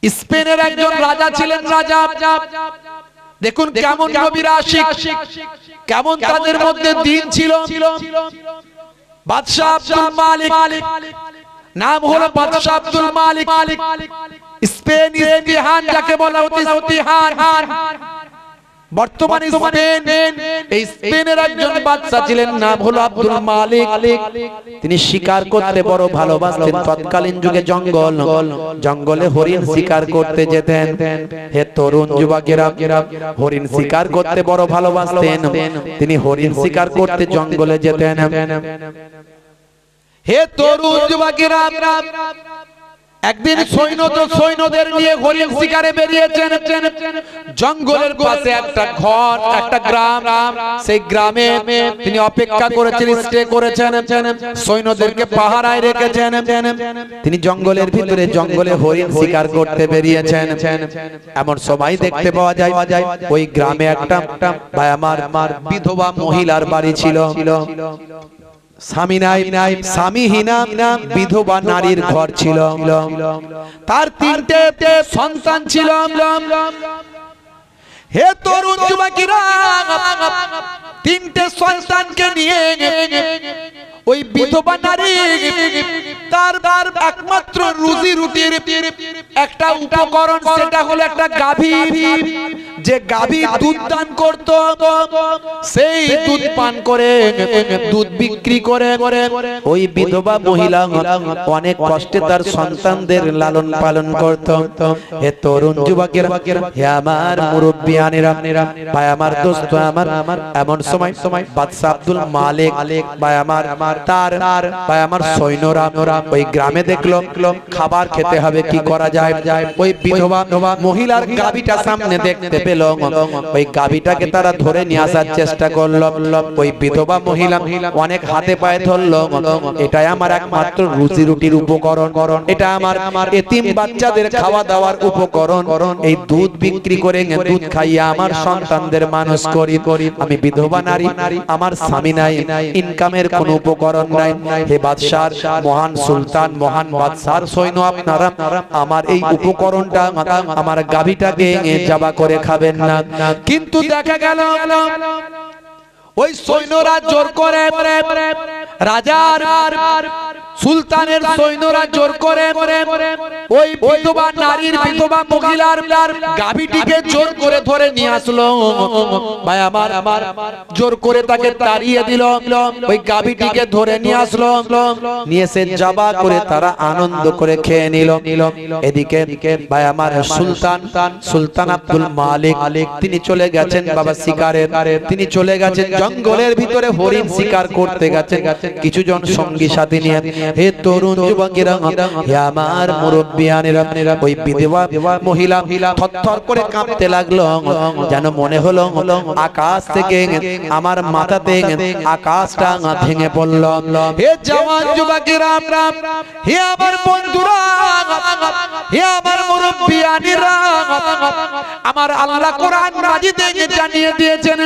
স্পেনের একজন রাজা ছিলেন। রাজা দেখুন কেমন নবীর আশিক, কেমন তাদের মধ্যে দিন ছিল। বাদশাহ আব্দুল মালিক, নাম হলো বাদশাহ আব্দুল মালিক। স্পেন ইস্তিহান যাকে বলা হতো, ইস্তিহান বর্তমানে স্পেন, এই স্পেনের একজন বাদশা ছিলেন, নাম হলো আব্দুল মালিক। তিনি শিকার করতে বড় ভালোবাসতেন। তৎকালীন যুগে জঙ্গলে হরিণ শিকার করতে যেতেন। হে তরুণ যুবকেরা, হরিণ শিকার করতে বড় ভালোবাসতেন। তিনি হরিণ শিকার করতে জঙ্গলে যেতেন। হে তরুণ যুবকেরা, একদিন সৈন্যদের নিয়ে হরিণ শিকারে বেরিয়েছেন। জঙ্গলের পাশে একটা ঘর, একটা গ্রাম, সেই গ্রামে তিনি অপেক্ষা করেছেন, স্টে করেছেন, সৈন্যদেরকে পাহারায় রেখেছেন। তিনি জঙ্গলের ভিতরে জঙ্গলে হরিণ শিকার করতে বেরিয়েছেন। এমন সময় দেখতে পাওয়া যায় ওই গ্রামে একটা ভাই আমার বিধবা মহিলার বাড়ি ছিল। স্বামী নাই, স্বামীহীনা বিধবা নারীর ঘর ছিল। তার 3টে সন্তান ছিল। হে তরুণ যুবকেরা, 3টে সন্তানকে নিয়ে ওই বিধবা নারী তার একমাত্র রুজি রুটির একটা উপকরণ, সেটা হলো একটা গাভী। যে গাভী দুধ দান করত, সেই দুধ পান করে, দুধ বিক্রি করে ওই বিধবা মহিলা অনেক কষ্টে তার সন্তানদের লালন পালন করত। হে তরুণ যুবকেরা, হে আমার মুরব্বিয়ানেরা, ভাই আমার দোস্ত আমার, এমন সময় বাদশা আব্দুল মালিক ভাই আমার তার ভাই আমার সৈন্যরা ওই গ্রামে দেখলো খাবার খেতে হবে, কি করা যায়। ওই বিধবা মহিলার গাভীটা সামনে দেখতে পেল। ওই গাভীটাকে তারা ধরে নিয়ে আসার চেষ্টা করলো। ওই বিধবা মহিলা অনেক হাতে পায়ে ধরলো, এটাই আমার একমাত্র রুজি রুটির উপকরণ, এটা আমার এতিম বাচ্চাদের খাওয়া দাওয়ার উপকরণ। এই দুধ বিক্রি করে দুধ খাইয়া আমার সন্তানদের মানুষ করি। আমি বিধবা নারী, আমার স্বামী নাই, ইনকামের কোনো উপকরণ নাই। হে বাদশার মহান সুলতান, মহান বাদশার সৈন্য, আপনারা আমার এই উপকরণটা, আমার গাভীটাকে জবা করে খাবেন না। কিন্তু দেখা গেল ওই সৈন্যরা জোর করে, রাজার সুলতানের সৈন্যরা জোর করে ওই বিধবা নারীর, বিধবা মহিলার গাভীটিকে জোর করে ধরে নিয়ে আসলো। ভাই আমার জোর করে তাকে তাড়িয়ে দিল। ওই গাভীটিকে ধরে নিয়ে আসলো, নিয়ে এসে জবা করে তারা আনন্দ করে খেয়ে নিল। এদিকে ভাই আমার সুলতান আব্দুল মালিক তিনি চলে গেছেন বাবা শিকারে, তিনি চলে গেছেন জঙ্গলের ভিতরে হরিণ শিকার করতে গেছেন কিছু জন সঙ্গী সাথী নিয়ে। হে তরুণ যুবকেরা, হে আমার মুরব্বিয়ানেরা, ওই বিধবা মহিলা থরথর করে কাঁপতে লাগলো, যেন মনে হলো আকাশ থেকে আমার মাথাতে আকাশটা ভেঙে পড়ল। হে জওয়ান যুবকেরা, হে আমার বন্ধুরা, হে আমার মুরব্বিয়ানেরা, আমার আল্লাহ কোরআন মাজিদে জানিয়ে দিয়েছেন,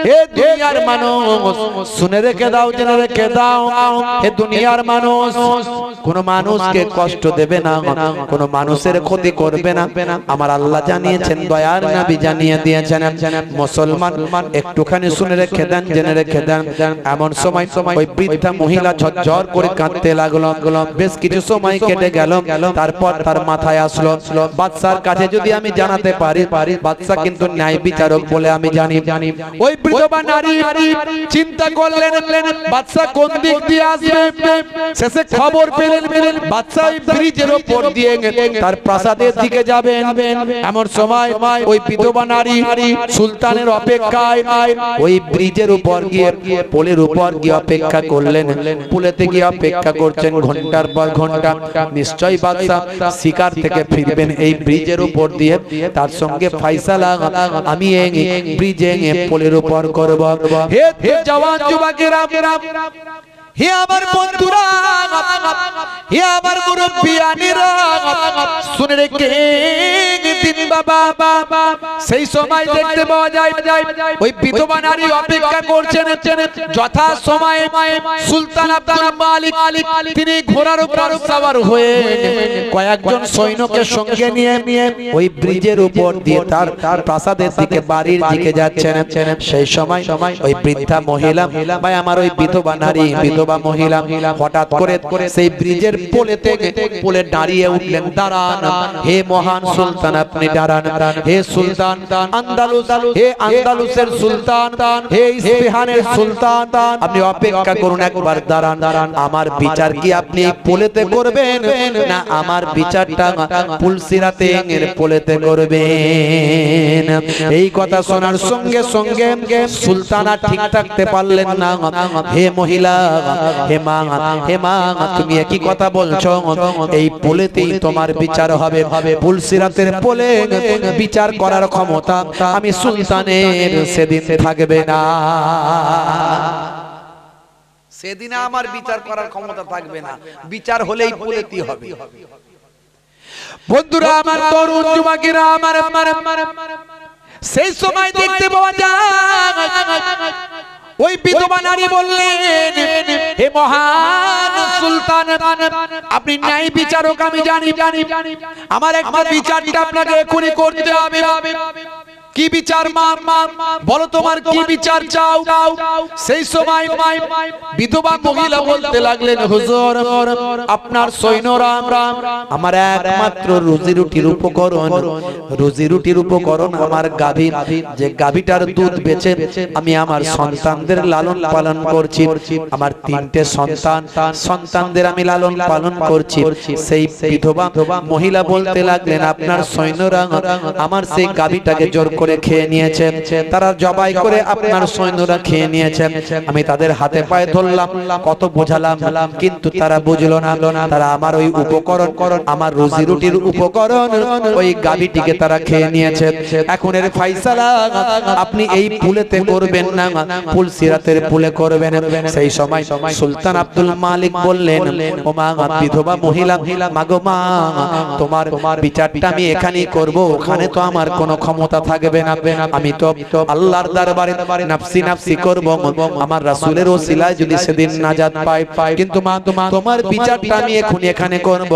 হে দুনিয়ার মানুষ শুনে রেখে দাও, জেনে রেখে দাও, হে দুনিয়ার মানুষ কোন মানুষকে কষ্ট দেবে না, কোন মানুষের ক্ষতি করবে না। আমার আল্লাহ জানিয়েছেন, দয়ার নবী জানিয়ে দিয়েছেন। মুসলমান একটুখানি শুনে রেখে দেন, জেনে রেখে দেন। এমন সময় ওই বৃদ্ধা মহিলা ঝরঝর করে কাঁদতে লাগলো। বেশ কিছু সময় কেটে গেল, তারপর তার মাথায় আসলো, বাদশার কাছে যদি আমি জানাতে পারি, বাদশা কিন্তু ন্যায় বিচারক বলে আমি জানি। ওই বিধবা নারী চিন্তা করলেন বাদশা কোন দিক দিয়ে আসবে। শেষে খবর পেলেন বাদশা ব্রিজের উপর দিয়ে তার প্রাসাদের দিকে যাবেন। এমন সময় ওই বিধবা নারী সুলতানের অপেক্ষায় ওই ব্রিজের উপর গিয়ে, পোলের উপর গিয়ে অপেক্ষা করলেন। পুলেতে গিয়ে অপেক্ষা করছেন ঘন্টার পর ঘন্টা। নিশ্চয়ই বাদশা শিকার থেকে ফিরবেন এই ব্রিজের উপর দিয়ে, তার সঙ্গে ফয়সালা আমি এই ব্রিজে পোলের উপর করব। হে জওয়ান যুবকেরা, হে আমার বন্ধুরা, হে আমার মুরব্বিয়ানেরা, শুনে রেখে দিন বাবা সেই সময় দেখতে পাওয়া যায় ওই বিধবা নারী অপেক্ষা করছেন যথা সময়ে সুলতান আব্দুল মালিক তিনি ঘোড়ার উপর সওয়ার হয়ে কয়েকজন সৈন্যকে সঙ্গে নিয়ে ওই ব্রিজের উপর দিয়ে তার প্রাসাদের দিকে বাড়ির দিকে যাচ্ছেন। সেই সময় ওই বৃদ্ধা মহিলা ভাই আমার ওই বিধবা নারী বিধবা মহিলা হঠাৎ করে সেই ব্রিজের পোলে দাঁড়িয়ে উঠলেন। দাঁড়ান হে মহান সুলতান, আপনি দাঁড়ান। হে সুলতান আন্দালুস, হে আন্দালুসের সুলতান, হে ইস্পাহানের সুলতান, আপনি অপেক্ষা করুন, একবার দাঁড়ান। আমার বিচার কি আপনি এই পোলেতে করবেন না আমার বিচারটা পুলসিরাতে এর পোলেতে করবেন? এই কথা শোনার সঙ্গে সঙ্গে সুলতানা ঠিক থাকতে পারলেন না। হে মহিলা, হে মা তুমি একই কথা বলছো? এই পোলেতেই তোমার বিচার হবে। পুলসিরাতের পোলে বিচার করার ক্ষমতা আমি সুলতানের সেদিন থাকবে না। সেদিন আমার বিচার করার ক্ষমতা থাকবে না, বিচার হলেই পোলেতেই হবে। বন্ধুরা আমার, তরুণ যুবকেরা আমার, সেই সময় দেখতে পাওয়া যায় ওই বিধবা নারী বললেন, হে মহান সুলতান, আপনি ন্যায় বিচারক, আমি জানি আমার একটা বিচারটা আপনাকে এখনই করতে হবে। কি বিচার মা? বলো তোমার কি বিচার চাও? সেই সময় বিধবা মহিলা বলতে লাগলেন, হুজুর আপনার সৈন্যরা আমার একমাত্র রুজি রুটির উপকরণ আমার গাভী, যে গাভীটার দুধ বেচে আমি আমার সন্তানদের লালন পালন করছি। আমার 3টে সন্তানদের আমি লালন পালন করছি। সেই বিধবা মহিলা বলতে লাগলেন, আপনার সৈন্যরা আমার সেই গাভীটাকে জোর করে খেয়ে নিয়েছে, তারা জবাই করে আপনার সৈন্যরা খেয়ে নিয়েছে। আমি তাদের হাতে পায়ে ধরলাম, কত বোঝালাম, কিন্তু তারা বুঝলো না। তারা আমার ওই উপকরণ, আমার রুজি রুটির উপকরণ, ওই গাভীটিকে তারা খেয়ে নিয়েছে। এখন এর ফায়সালা আপনি এই পুলেতে করবেন না, পুলসিরাতের পুলে করবেন। সেই সময় সুলতান আব্দুল মালিক বললেন, ও মা বিধবা মহিলা, মাগো মা তোমার বিচারটা আমি এখানেই করব, ওখানে তো আমার কোনো ক্ষমতা থাকবে না। আমি তো আল্লাহর দরবারে নাফসি নাফসি করব, আমার রাসূলের ওসিলায় যদি সেদিন নাজাত পাই। কিন্তু মা তোমার বিচারটা আমি এখানে করব।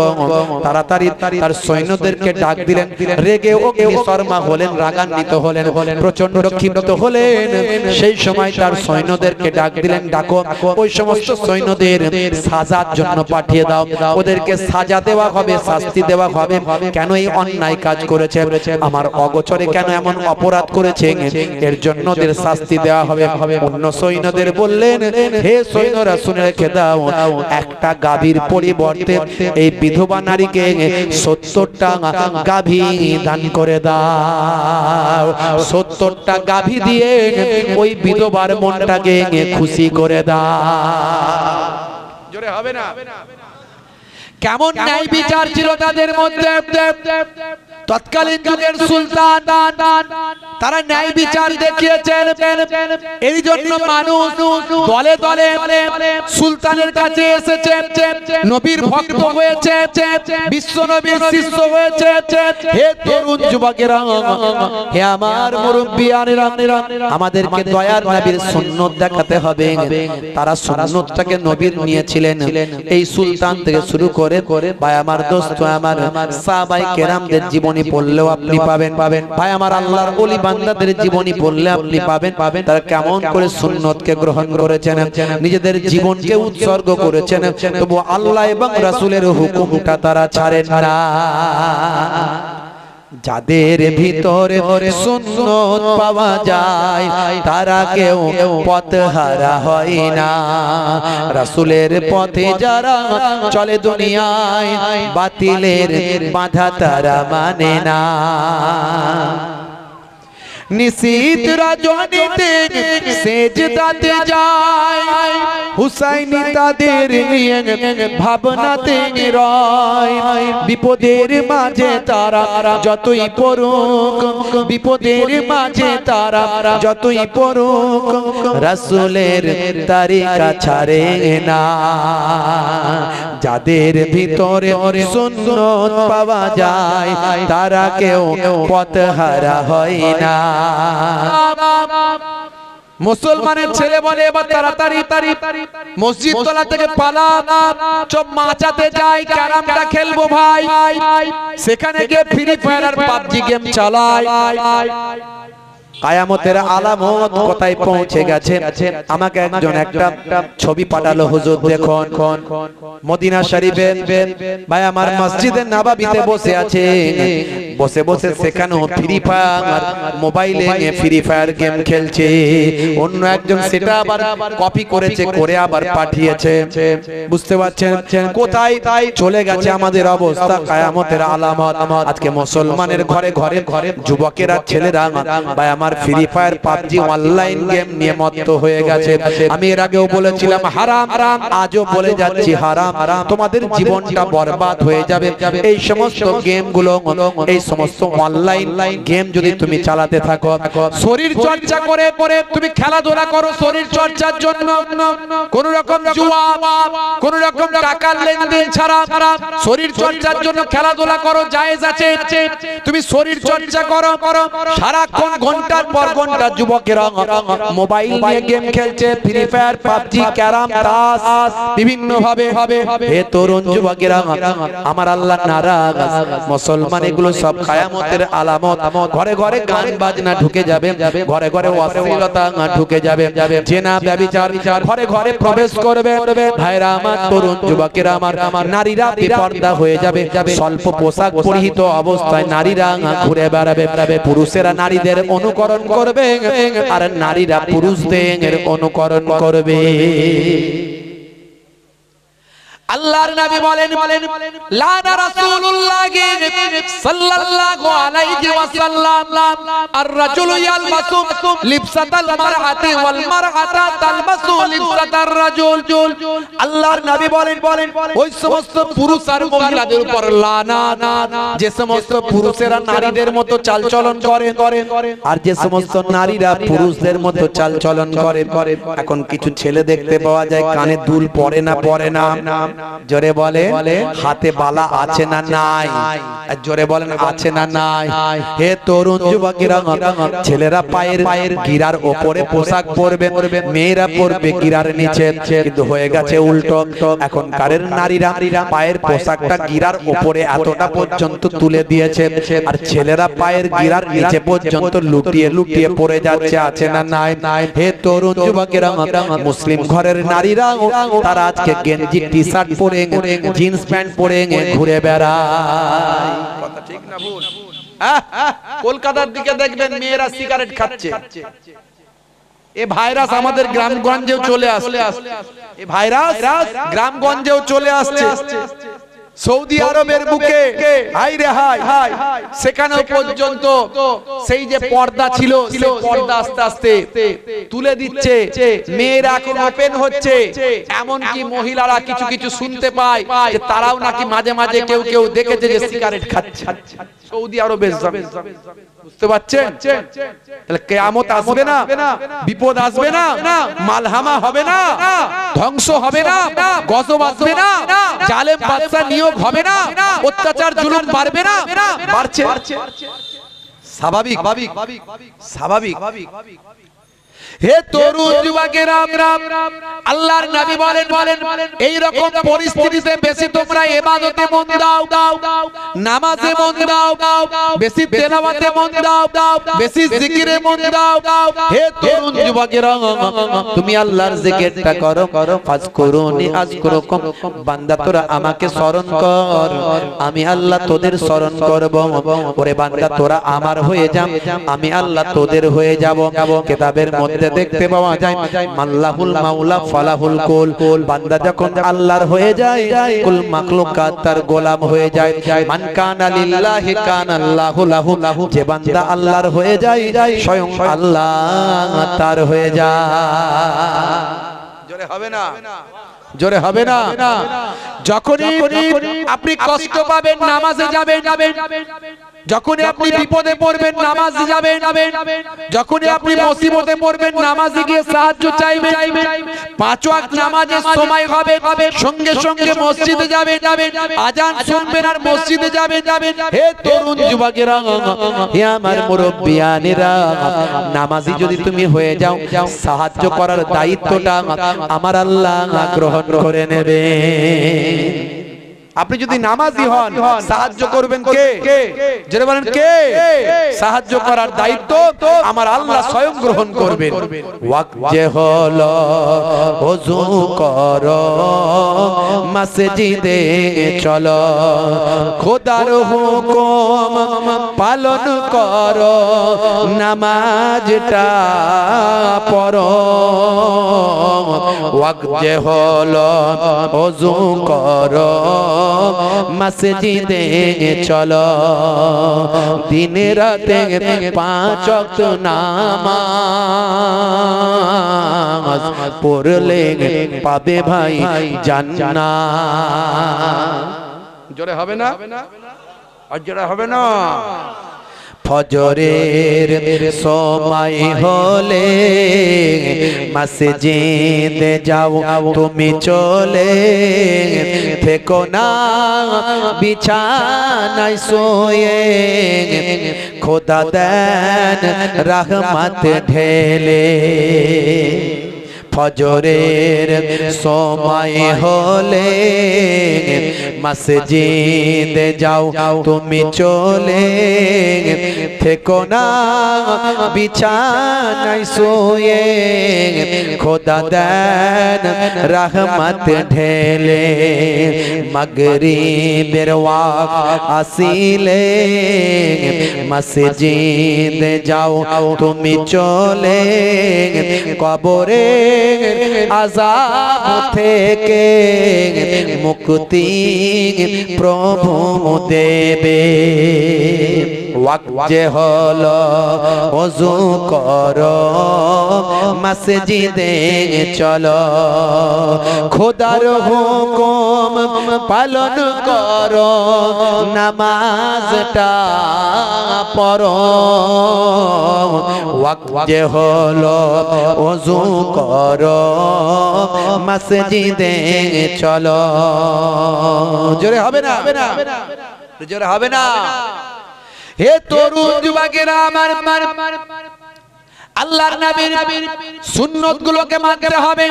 তাড়াতাড়ি তার সৈন্যদেরকে ডাক দিলেন। রেগে অগ্নিশর্মা হলেন, রাগান্বিত হলেন, প্রচন্ড ক্ষিপ্ত হলেন। সেই সময় তার সৈন্যদেরকে ডাক দিলেন, ডাকো ওই সমস্ত সৈন্যদের সাজার জন্য পাঠিয়ে দাও, ওদেরকে সাজা দেওয়া হবে, শাস্তি দেওয়া হবে। কেন এই অন্যায় কাজ করেছে, আমার অগোচরে কেন এমন অপরাধ করেছে, এর জন্য ওদের শাস্তি দেওয়া হবে। অন্য সৈন্যদের বললেন, হে সৈন্যরা শুনে রেখে দাও, একটা গাভীর পরিবর্তে এই বিধবা নারীকে 70টা গাভী দান করে দাও। 70টা গাভী দিয়ে ওই বিধবার মনটাকে খুশি করে দাও। জোরে হবে না? কেমন ন্যায় বিচার ছিল তাদের মধ্যে। তৎকালীন যুগের সুলতান তারা ন্যায় বিচার দেখিয়েছেন। এই জন্য মানুষ দলে দলে সুলতানের কাছে এসেছে, নবীর ভক্ত হয়েছে, বিশ্ব নবীর শিষ্য হয়েছে। হে তরুণ যুবকেরা, হে আমার মুরব্বিয়ানেরা, আমাদেরকে দয়ার নবীর সুন্নাত দেখাতে হবে। তারা সুন্নাতটাকে নবীর নিয়েছিলেন। এই সুলতান থেকে শুরু করে ভাই আমার দোস্ত, আমার সাহাবায়ে কেরামদের জীবনী পড়লেও আপনি পাবেন। ভাই আমার আল্লাহর ওলি বান্দাদের জীবনী পড়লে আপনি পাবেন তারা কেমন করে সুন্নতকে গ্রহণ করেছেন, নিজেদের জীবনকে উৎসর্গ করেছেন, তবু আল্লাহ এবং রাসূলের হুকুমটা তারা ছাড়েন না। যাদের ভিতরে সুন্নত পাওয়া যায় তারা কেউ পথহারা হয় না। রাসূলের পথে যারা চলে দুনিয়ায় বাতিলের বাধা তারা মানে না। নিশীত রজনীতে সেজদাতে যায়, হুসাইনি তাদের নিয়ে ভাবনাতে রয়। বিপদের মাঝে তারা যতই পড়ুক, বিপদের মাঝে তারা যতই পড়ুক, রাসূলের তরিকা ছাড়ে না। যাদের ভিতরে সুন্নত পাওয়া যায় তারা কেউ পথহারা হয় না। মুসলমানের ছেলে বলে এবার তাড়াতাড়ি মসজিদ তলা থেকে পালা, সব মাচাতে যাই, ক্যারামটা খেলবো ভাই, সেখানে গিয়ে ফ্রি ফায়ার আর পাবজি গেম চালায়। কায়ামতের আলামত কোথায় পৌঁছে গেছে। আমাকে একজন একটা ছবি পাঠালো, হুজুর দেখুন মদিনা শরীফে ভাই আমার মসজিদে নববীতে বসে আছে, বসে বসে সেখানেও ফ্রি ফায়ার মোবাইলে ফ্রি ফায়ার গেম খেলছে। অন্য একজন সেটা আবার কপি করেছে, করে আবার পাঠিয়েছে। বুঝতে পারছেন কোথায় চলে গেছে আমাদের অবস্থা। কায়ামতের আলামত। আজকে মুসলমানের ঘরে ঘরে যুবকেরা ছেলেরা ভাই আমার free fire PUBG online game নিয়ে মত্ত হয়ে গেছে। আমি এর আগেও বলেছিলাম হারাম, আজও বলে যাচ্ছি হারাম। তোমাদের জীবনটা বরবাদ হয়ে যাবে এই সমস্ত গেমগুলো, এই সমস্ত অনলাইন গেম যদি তুমি চালাতে থাকো। শরীর চর্চা করে তুমি খেলাধুলা করো শরীর চর্চার জন্য, কোন রকম জুয়া, কোন রকম টাকার লেনদেন ছাড়া শরীর চর্চার জন্য খেলাধুলা করো, জায়েজ আছে। তুমি শরীর চর্চা করো, সারাক্ষণ ঘন্টার পর ঘন্টা যুবকেরা মোবাইল নিয়ে গেম খেলছে, ফ্রি ফায়ার, পাবজি, ক্যারাম, তাস, বিভিন্ন ভাবে। হে তরুণ যুবকেরা, আমার আল্লাহ নারাজ। মুসলমান এগুলো সব কিয়ামতের আলামত। ঘরে ঘরে গান বাজনা ঢুকে যাবে, ঘরে ঘরে অশ্লীলতা ঢুকে যাবে, জেনা ব্যভিচার ঘরে ঘরে প্রবেশ করবে। ভাইরা আমার, তরুণ যুবকেরা আমার, নারীরা বেপর্দা হয়ে যাবে। স্বল্প পোশাক পরিহিত অবস্থায় নারীরা ঘুরে বেড়াবে। পুরুষেরা নারীদের অনুকরণ করবে আর নারীরা পুরুষদের অনুকরণ করবে। আল্লাহর নবী বলেন লানা রাসূলুল্লাহ সাল্লাল্লাহু আলাইহি ওয়াসাল্লাম আর-রাজুলু ইয়ালবাসু লিবসাতাল মারআতি ওয়াল মারআতা তালবাসু লিবসাতার রাজুল। আল্লাহর নবী বলেন ওই সমস্ত পুরুষ আর মহিলাদের উপর লানাত, যে সমস্ত পুরুষেরা নারীদের মতো চালচলন করে আর যে সমস্ত নারীরা পুরুষদের মতো চালচলন করে। এখন কিছু ছেলে দেখতে পাওয়া যায় কানে দুল পরে না, জোরে বলে হাতে বালা আছে না নাই, জোরে বলেন আছে না নাই। হে তরুণ যুবকেরা, ছেলেরা পায়ের গিরার উপরে পোশাক পরবে, মেয়েরা পরবে গিরার নিচে। কিন্তু হয়ে গেছে উল্টো। এখন কারের নারীরা পায়ের পোশাকটা গিরার উপরে এতটা পর্যন্ত তুলে দিয়েছে, আর ছেলেরা পায়ের গিরার নিচে পর্যন্ত লুটিয়ে পড়ে যাচ্ছে, আছে না নাই। হে তরুণ যুবকেরা, মুসলিম ঘরের নারীরা তারা আজকে গেঞ্জি টি শার্ট পরে, জিন্স প্যান্ট পরে ঘুরে বেড়ায়। কথা ঠিক না ভুল? কলকাতার দিকে দেখবেন মেয়েরা সিগারেট খাচ্ছে। এ ভাইরাস আমাদের গ্রামগঞ্জেও চলে আসছে, এ ভাইরাস গ্রামগঞ্জেও চলে আসছে। সৌদি আরবের বুকে হাই রে হাই, সেখানেও পর্যন্ত সেই যে পর্দা ছিল সেই পর্দা আস্তে আস্তে তুলে দিচ্ছে। মেয়েরা এখন ওপেন হচ্ছে, এমন কি মহিলারা কিছু শুনতে পায় যে তারাও নাকি মাঝে মাঝে কেউ দেখেছে যে সিগারেট খাচ্ছে সৌদি আরবে। বুঝতে পারছেন? তাহলে কিয়ামত আসবে না, বিপদ আসবে না, মালহামা হবে না, ধ্বংস হবে না, গজব আসবে না, জালেম বাদশা নিয়োগ হবে না, অত্যাচার জুলুম বাড়বে না, বাড়ছে। স্বাভাবিক। হে তরুণ যুবকেরা, আল্লাহর নবী বলেন এই রকম পরিস্থিতিতে বেশি তোমরা ইবাদতে মন দাও, নামাজে মন দাও, বেশি তেলাওয়াতে মন দাও, বেশি জিকিরে মন দাও। হে তরুণ যুবকেরা, তুমি আল্লাহর জিকিরটা করো, ফাজকুরুনি আযকুরুকুম। বান্দা তোরা আমাকে স্মরণ কর, আমি আল্লাহ তোদের স্মরণ করব। ওরে বান্দা তোরা আমার হয়ে যা, আমি আল্লাহ তোদের হয়ে যাব। কিতাবের মধ্যে দেখতে পাওয়া যায় মাল্লাহুল মাওলা ফালাহুল কুল। বান্দা যখন আল্লাহর হয়ে যায়, কুল মাখলুকাত তার গোলাম হয়ে যায়। মান কানা লিল্লাহি কানা আল্লাহু লাহু। যে বান্দা আল্লাহর হয়ে যায়, স্বয়ং আল্লাহ তার হয়ে যায়। জোরে হবে না? জোরে হবে না? যখনই আপনি কষ্ট পাবেন নামাজে যাবেন, যখনই আপনি বিপদে পড়বেন নামাজে যাবেন, যখনই আপনি মুসিবতে পড়বেন নামাজে গিয়ে সাহায্য চাইবেন। 5 ওয়াক্ত নামাজের সময় হবে, সঙ্গে সঙ্গে মসজিদে যাবেন, আজান শুনবেন আর মসজিদে যাবেন। হে তরুণ যুবকেরা, হে আমার মুরব্বিয়ানেরা, নামাজি যদি তুমি হয়ে যাও, সাহায্য করার দায়িত্বটা আমার আল্লাহ গ্রহণ করে নেবে। আপনি যদি নামাজি হন, সাহায্য করবেন কে? যারা বলেন কে? সাহায্য করার দায়িত্ব আমার আল্লাহ স্বয়ং গ্রহণ করবেন। ওয়াক্ত যে হলো ওযু করো, মসজিদে চলো, খোদার হুকুম পালন করো, নামাজটা পড়ো। ওয়াক্ত যে হলো ওযু করো, মসজিদে চলো, দিন রাতে 5 ওয়াক্ত নামাজ পড়লে পাবে ভাই জান্নাত। জোরে হবে না? আর জোরে হবে না? ফজরের সময় হলে মসজিদে যাও তুমি চলে, থেকো না বিছানায় শুয়ে, খোদা দেন রহমত ঢেলে। ফজরের সময় হলে মসজিদে যাও তুমি চলে, থেকো না বিছানায় শুয়ে, খোদা দেন রহমত ঢেলে। মাগরিবের ওয়াক্ত আসিলে মসজিদে যাও তুমি চলে, কবরে আযাব থেকে মুক্তি প্রভু দেবে। ওয়াক্ত যে হলো ওযু করো, মসজিদে চলো, খোদার হুকুম পালন করো, নামাজটা পড়ো। ওয়াক্ত যে হলো ওযু করো, মসজিদে চলো। জোরে হবে না? জোরে হবে না? হে তরুণ যুবকেরা, আমার আল্লাহর নবীর সুন্নাত গুলোকে মানতে হবে।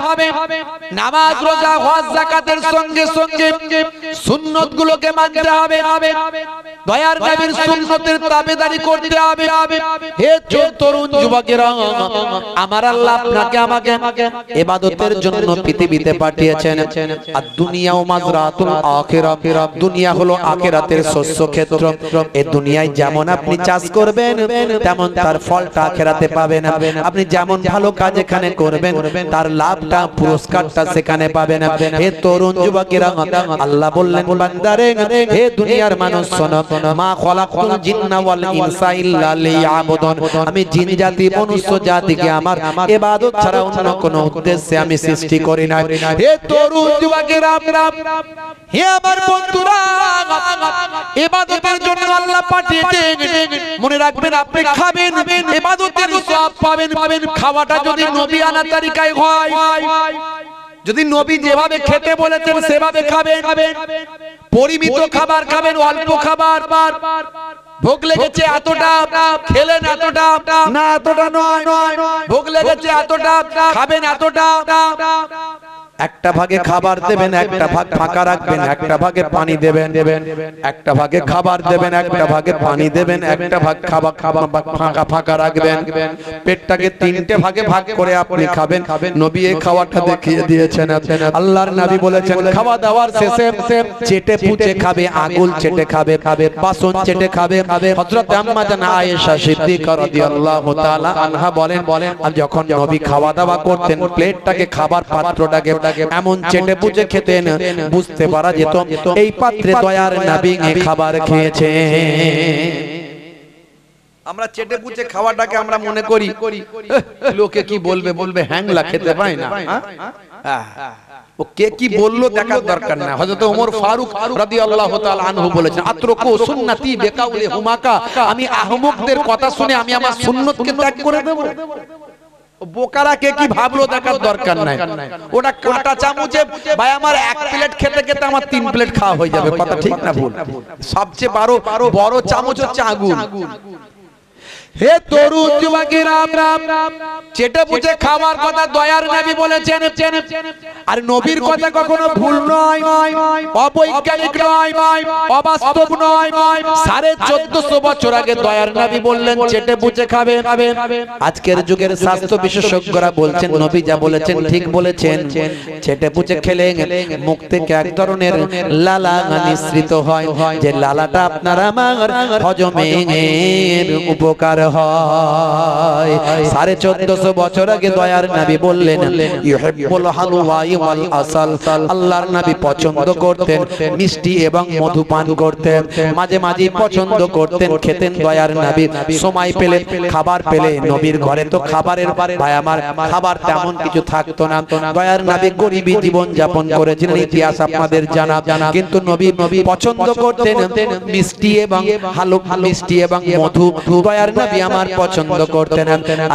নামাজ রোজা হজ যাকাতের সঙ্গে সঙ্গে সুন্নাত গুলোকে মানতে হবে। দয়ার নবীর সুন্নাতের তাবেদারি করতে হবে। হে তরুণ যুবকেরা, আমার আল্লাহ আপনাকে আমাকে ইবাদতের জন্য পৃথিবীতে পাঠিয়েছেন। আর দুনিয়াও মাজরাতুল আখিরাহ, দুনিয়া হলো আখিরাতের শস্য ক্ষেত্র। এই দুনিয়ায় যেমন আপনি চাষ করবেন তেমন তার ফলটা আখিরাতে পাবেন। আপনি যেমন ভালো কাজ এখানে করবেন তার লাভটা পুরস্কারটা সেখানে পাবেন। হে তরুণ যুবকেরা, আল্লাহ বললেন বান্দারে, হে দুনিয়ার মানুষ শোনো, মা খলাকতুল জিন্না ওয়াল ইনসা ইল্লা লিয়াবুদুন, আমি জিন জাতি মনুষ্য জাতিকে আমার ইবাদত ছাড়া অন্য কোনো উদ্দেশ্যে আমি সৃষ্টি করি না। হে তরুণ যুবকেরা, হে আমার বন্ধুরা, ইবাদতের জন্য আল্লাহ পাঠিয়েছেন। মনে রাখবেন, আপনি খাবেন ইবাদতের সওয়াব পাবেন। খাওয়াটা যদি নবী আনা তরিকায় হয়, যদি নবী যেভাবে খেতে বলেছেন সেভাবে খাবেন, পরিমিত খাবার খাবেন, অল্প খাবার। ভোগ লেগেছে এতটা খেলেন, এতটা না, এতটা নয়, ভোগ লেগেছে এতটা খাবেন, এতটা। একটা ভাগে খাবার দেবেন, একটা ভাগ ফাঁকা রাখবেন, একটা ভাগে পানি দেবেন, একটা ভাগে খাবার দেবেন, একটা ভাগে পানি দেবেন, একটা ভাগ খাবার ফাঁকা ফাঁকা রাখবেন। পেটটাকে 3টে ভাগে ভাগ করে আপনি খাবেন। নবী এই খাওয়াটা দেখিয়ে দিয়েছেন। আল্লাহর নবী বলেছেন, খাওয়া দাওয়ার শেষে চেটে পুচে খাবে, আঙ্গুল চেটে খাবে, বাসন চেটে খাবে। হযরত আম্মা জানা আয়েশা সিদ্দিকা রাদিয়াল্লাহু তাআলা আনহা বলেন, যখন নবী খাওয়া দাওয়া করতেন প্লেটটাকে, খাবার পাত্রটাকে এমন চেটে পুচে খেতেন, বুঝতে পারা যেত এই পাত্রে দয়ার নবী খাবার খেয়েছে। আমরা চেটে পুচে খাওয়াটাকে আমরা মনে করি লোকে কি বলবে, বলবে হ্যাংলা খেতে পায় না। ও কে কি বললো দেখার দরকার না। হযরত ওমর ফারুক রাদিয়াল্লাহু তাআলা আনহু বলেছেন, আতরকু সুন্নতি বিকাউলি হুমাকা, আমি আহমকদের কথা শুনে আমি আমার সুন্নতকে ত্যাগ করে দেব। বোকারা কে কি ভাবলো দেখার দরকার নাই। ওটা কাঁটা চামচে ভাই আমার এক প্লেট খেতে খেতে আমার 3 প্লেট খাওয়া হয়ে যাবে, কথা ঠিক না ভুল? সবচেয়ে বড় চামচ হচ্ছে আগুন। হে তরুণ যুবকেরা, চেটে পুচে খাওয়ার কথা দয়ার নবী বলেছেন, আর নবীর কথা কখনো ভুল নয়, অবৈজ্ঞানিক নয়, অবাস্তব নয়। 1450 বছর আগে দয়ার নবী বললেন চেটে পুচে খাবে। আজকের যুগের স্বাস্থ্য বিশেষজ্ঞরা বলছেন নবী যা বলেছেন ঠিক বলেছেন। চেটে পুচে খেলে মুখ থেকে এক ধরনের লালা নিঃসৃত হয়, যে লালাটা আপনার আমার হজমের উপকার হয়। 1450 বছর আগে দয়ার নবী বললেন ইউহিব্বুল হালওয়া ওয়াল আসাল, আল্লাহর নবী পছন্দ করতেন মিষ্টি এবং মধু পান করতেন, মাঝে মাঝে পছন্দ করতেন, খেতেন দয়ার নবী। সময় পেলে খাবার পেলে, নবীর ঘরে তো খাবারের ভাই আমার খাবার তেমন কিছু থাকতো না। দয়ার নবী গরিবী জীবন যাপন করেছিলেন, ইতিহাস আপনাদের জানা। কিন্তু নবী পছন্দ করতেন মিষ্টি এবং মিষ্টি এবং মধু, দয়ার নবী আমার পছন্দ করতেন।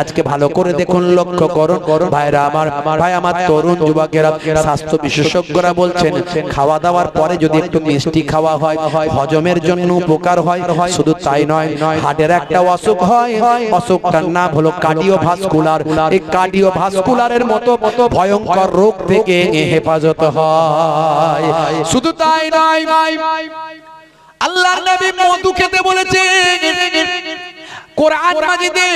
আজকে ভালো করে দেখুন, লক্ষ্য করুন ভাইরা আমার, ভাই আমার তরুণ যুবকেরা, স্বাস্থ্য বিশেষজ্ঞরা বলছেন খাওয়া দাওয়ার পরে যদি একটু মিষ্টি খাওয়া হয় হজমের জন্য উপকার হয়। শুধু তাই নয়, হার্টের একটা অসুখ হয়, অসুখটার নাম হলো কার্ডিওভাস্কুলার। এই কার্ডিওভাস্কুলারের মতো ভয়ঙ্কর রোগ থেকে হেফাজত হয়। শুধু তাই নয়, আল্লাহর নবী মধু খেতে বলেছেন। কোরআন মাজিদে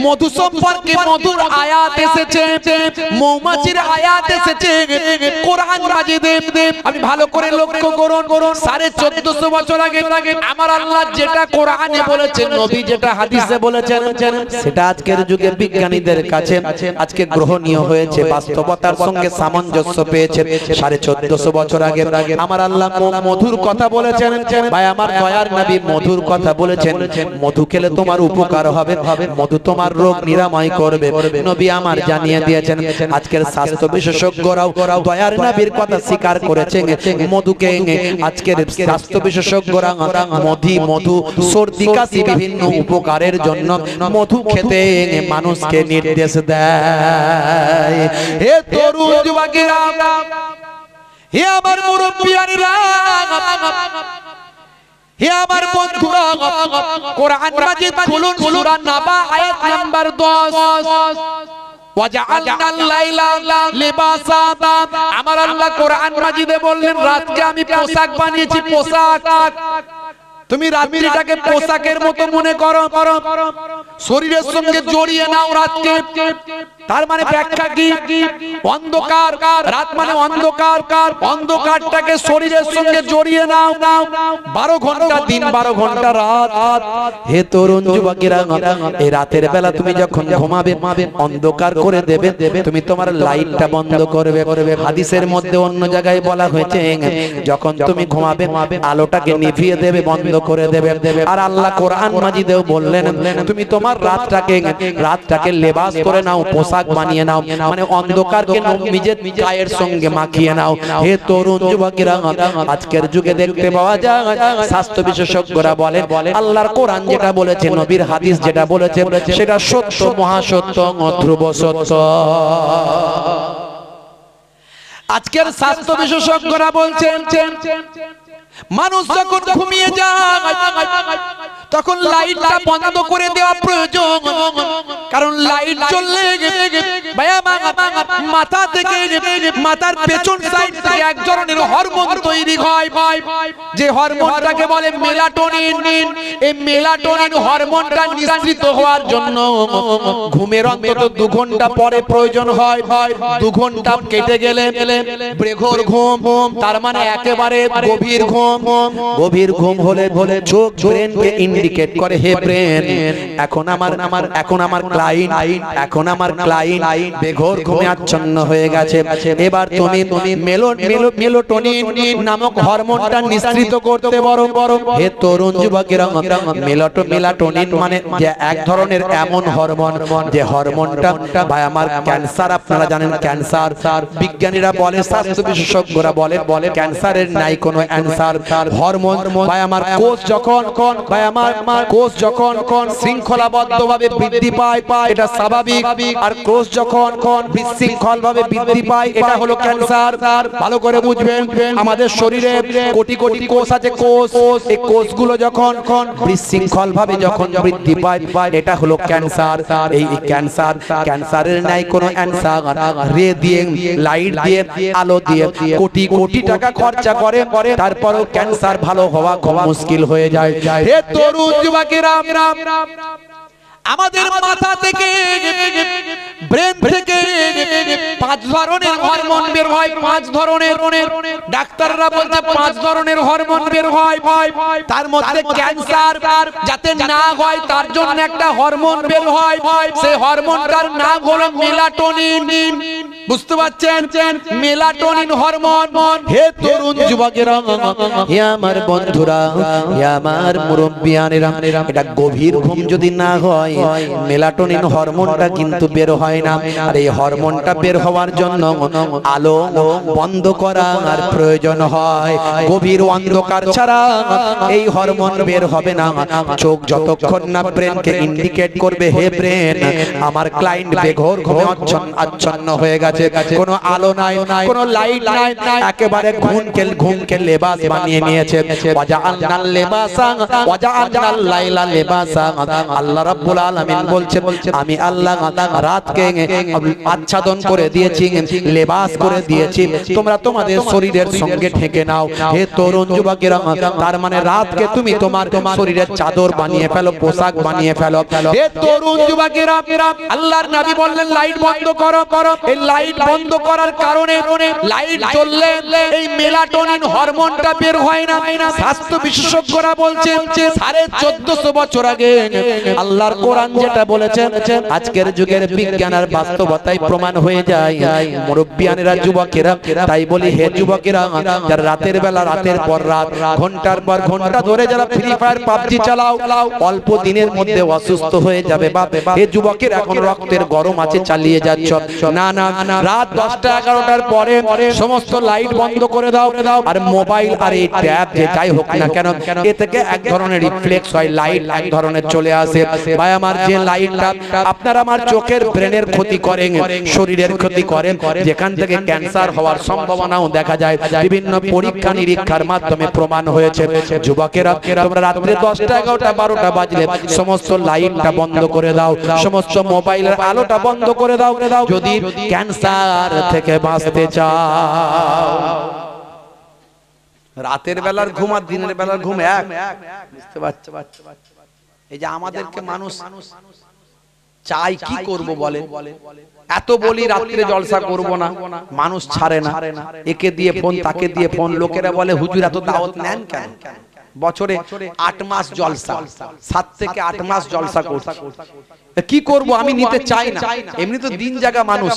মধু সম্পর্কে মধুর আয়াত এসেছে, মৌমাছির আয়াত এসেছে কোরআন মাজিদে। আমি ভালো করে লক্ষ্য করুন, 1450 বছর আগে আমার আল্লাহ যেটা কোরআনে বলেছেন, নবী যেটা হাদিসে বলেছেন, সেটা আজকের যুগে বিজ্ঞানীদের কাছে আজকে গ্রহণীয় হয়েছে, বাস্তবতার সঙ্গে সামঞ্জস্য পেয়েছে। 1450 বছর আগে আমার আল্লাহ মধুর কথা বলেছেন। ভাই আমার দয়ার নবী মধুর কথা বলেছেন, মধু খেলে তোমার উপকার হবে, মধু তোমার রোগ নিরাময় করবে। নবী আমার জানিয়ে দিয়েছেন। আজকের স্বাস্থ্য বিশেষজ্ঞরাও দয়ার নবীর কথা স্বীকার করেছেন। মধুকে আজকের স্বাস্থ্য বিশেষজ্ঞরা মধু সর্দি কাশি বিভিন্ন উপকারের জন্য মধু খেতে মানুষকে নির্দেশ দেয়। হে তরুণ যুবকেরা, হে আমার মুরব্বিয়ানেরা, হে আমার বন্ধুরা, কোরআন মাজিদ খুলুন, সূরা নাবা আয়াত নাম্বার 10। ওয়াজআলনাল লাইলা লিবাসা, আমার আল্লাহ কোরআন মাজিদে বললেন রাতকে আমি পোশাক বানিয়েছি, পোশাক। তুমি রাত্রিটাকে পোশাকের মতো মনে করো, শরীরের সঙ্গে জড়িয়ে নাও রাতকে। তার মানে ব্যাখ্যা কি? অন্ধকার, রাত মানে অন্ধকার, অন্ধকারটাকে শরীরের সঙ্গে জড়িয়ে নাও। 12 ঘন্টা দিন, 12 ঘন্টা রাত। হে তরুণ যুবকেরা, এই রাতের বেলা তুমি যখন ঘুমাবে অন্ধকার করে দেবে, তুমি তোমার লাইটটা বন্ধ করবে। হাদিসের মধ্যে অন্য জায়গায় বলা হয়েছে যখন তুমি ঘুমাবে আলোটাকে নিভিয়ে দেবে, বন্ধ করে দেবে। আর আল্লাহ কোরআন মাজিদেও বললেন তুমি তোমার রাতটাকে লেবাস করে নাও, পোশাক বানিয়ে নাও, মানে অন্ধকারকে নিজের গায়ের সঙ্গে মাখিয়ে নাও। হে তরুণ যুবকেরা, আজকের যুগে দেখতে পাওয়া যায় স্বাস্থ্য বিশেষজ্ঞরা বলেন আল্লাহর কোরআন যেটা বলেছে, নবীর হাদিস যেটা বলেছে সেটা সত্য, মহাসত্য, ধ্রুব সত্য। আজকের স্বাস্থ্য বিশেষজ্ঞরা বলছেন মানুষ যখন ঘুমিয়ে যায় তখন লাইটটা বন্ধ করে দেওয়া প্রয়োজন। কারণ লাইট জ্বললে মাথা থেকে, মাথার পেছন সাইড থেকে এক ধরনের হরমোন তৈরি হয়, যে হরমোনটাকে বলে মেলাটোনিন। এই মেলাটোনিন হরমোনটা নিঃসৃত হওয়ার জন্য ঘুমের অন্তত 2 ঘন্টা পরে প্রয়োজন হয়। 2 ঘন্টা কেটে গেলে ব্রেঘর ঘুম, তার মানে একেবারে গভীর ঘুম। গভীর ঘুম হলে চোখ ব্রেনকে ইন্ডিকেট করে, হে ব্রেন এখন আমার ক্লায়েন্ট এখন আমার ক্লায়েন্ট বেঘোর ঘুমে আচ্ছন্ন হয়ে গেছে। এবার তুমি মেলাটোনিন নামক হরমোনটা নিঃসৃত করতে বড় হে তরুণ যুবকেরা। মেলাটোনিন মানে যে এক ধরনের এমন হরমোন, যে হরমোনটা ভাই আমার ক্যান্সার, আপনারা জানেন ক্যান্সার বিজ্ঞানীরা বলে, স্বাস্থ্য বিশেষজ্ঞরা বলে ক্যান্সারের নাই কোনো অ্যানসার। হরমোন ভাই আমার কোষ যখন শৃঙ্খলাবদ্ধভাবে বৃদ্ধি পায় এটা স্বাভাবিক, আর কোষ যখন বিশৃঙ্খলভাবে বৃদ্ধি পায় এটা হলো ক্যান্সার। ভালো করে বুঝবেন, আমাদের শরীরে কোটি কোটি কোষ আছে। এই কোষগুলো যখন বিশৃঙ্খলভাবে যখন বৃদ্ধি পায় এটা হলো ক্যান্সার। এই ক্যান্সারের নাই কোনো অ্যানসার। রে দিয়ে, লাইট দিয়ে, আলো দিয়ে কোটি কোটি টাকা খরচা করে, তারপরেও ক্যান্সার ভালো হওয়া খুব মুশকিল হয়ে যায়। হে তরুণ যুবকেরা, আমাদের মাথা থেকে, ব্রেন থেকে 5 ধরনের হরমোন বের হয়। 5 ধরনের, ডাক্তাররা বলছে 5 ধরনের হরমোন বের হয়। তার মধ্যে ক্যান্সার যাতে না হয় তার জন্য একটা হরমোন বের হয়, সেই হরমোনটার নাম হলো মেলাটোনিন। বুঝতে পারছেন? Melatonin hormone. হে তরুণ যুবকেরা, হে আমার বন্ধুরা, হে আমার মুরব্বিয়ানেরা, এটা গভীর ঘুম যদি না হয় মেলাটোনিন হরমোনটা কিন্তু বের হয় না। আর এই হরমোনটা বের হওয়ার জন্য আলো বন্ধ করার প্রয়োজন হয়। গভীর অন্ধকার ছাড়া এই হরমোন বের হবে না। চোখ যতক্ষণ না ব্রেনকে ইন্ডিকেট করবে, হে ব্রেন আমার ক্লায়েন্ট বেঘোর ঘুমে আচ্ছন্ন হয়ে গেছে, কোনো আলো নাই, কোনো লাইট নাই, একেবারে ঘুমকে লেবাস বানিয়ে নিয়েছে। ওয়াজআলনাল লিবাসা ওয়াজআলনাল লাইলা লিবাসা। আল্লাহ রাব্বুল আলামিন বলছে, আমি আল্লাহ রাতকে আচ্ছাদন করে দিয়েছি, লেবাস করে দিয়েছি, তোমরা তোমাদের শরীরের সঙ্গে ঢেকে নাও। হে তরুণ যুবকেরা, তার মানে রাতকে তুমি তোমার শরীরের চাদর বানিয়ে ফেলো, পোশাক বানিয়ে ফেলো। হে তরুণ যুবকেরা, আল্লাহর নবী বললেন লাইট বন্ধ করো। এই লাইট বন্ধ করার কারণে লাইট জ্বললে এই মেলাটোনিন হরমোনটা বের হয় না। স্বাস্থ্য বিশেষজ্ঞরা বলছেন 1450 বছর আগে আল্লাহর কোরআন যেটা বলেছেন আজকের যুগের বিজ্ঞান আর বাস্তবতায় প্রমাণ হয়ে যায়। মুরব্বিয়ানেরা, যুবকেরা, তাই বলি হে যুবকেরা, যারা রাতের বেলা রাতের পর রাত ঘন্টার পর ঘন্টা ধরে যারা ফ্রি ফায়ার পাবজি চালাও, অল্প দিনের মধ্যে অসুস্থ হয়ে যাবে। হে যুবকের, এখন রক্তের গরম আছে, চালিয়ে যাচ্ছ না। রাত 10টা 11টার পরে সমস্ত লাইট বন্ধ করে দাও। আর মোবাইল আর এই ট্যাব যে যাই হোক না কেন, এ থেকে এক ধরনের রিফ্লেক্স হয়, লাইট এক ধরনের চলে আসে। ভাই আমার, যে লাইটটা আপনার আমার চোখের ব্রেনের ক্ষতি করে, শরীরের ক্ষতি করে, যেখান থেকে ক্যান্সার হওয়ার সম্ভাবনাও দেখা যায়, বিভিন্ন পরীক্ষা নিরীক্ষার মাধ্যমে প্রমাণ হয়েছে। যুবকেরা, তোমরা রাত্রে 10টা 11টা 12টা বাজলে সমস্ত লাইটটা বন্ধ করে দাও, সমস্ত মোবাইলের আলোটা বন্ধ করে দাও, যদি ক্যান্সার থেকে বাঁচতে চাও। রাতের বেলার ঘুম আর দিনের বেলার ঘুম এক, বুঝতে পারছো? এই যে আমাদেরকে মানুষ চাই কি করব বলে, এত বলি রাত্রে জলসা করব না, মানুষ ছাড়ে না। একে দিয়ে ফোন, তাকে দিয়ে ফোন, লোকেরা বলে হুজুর এত দাওয়াত নেন কেন? বছরে 8 মাস জলসা, 7 থেকে 8 মাস জলসা করছি, কি করব? আমি নিতে চাই না। এমনি তো দিন জাগা মানুষ,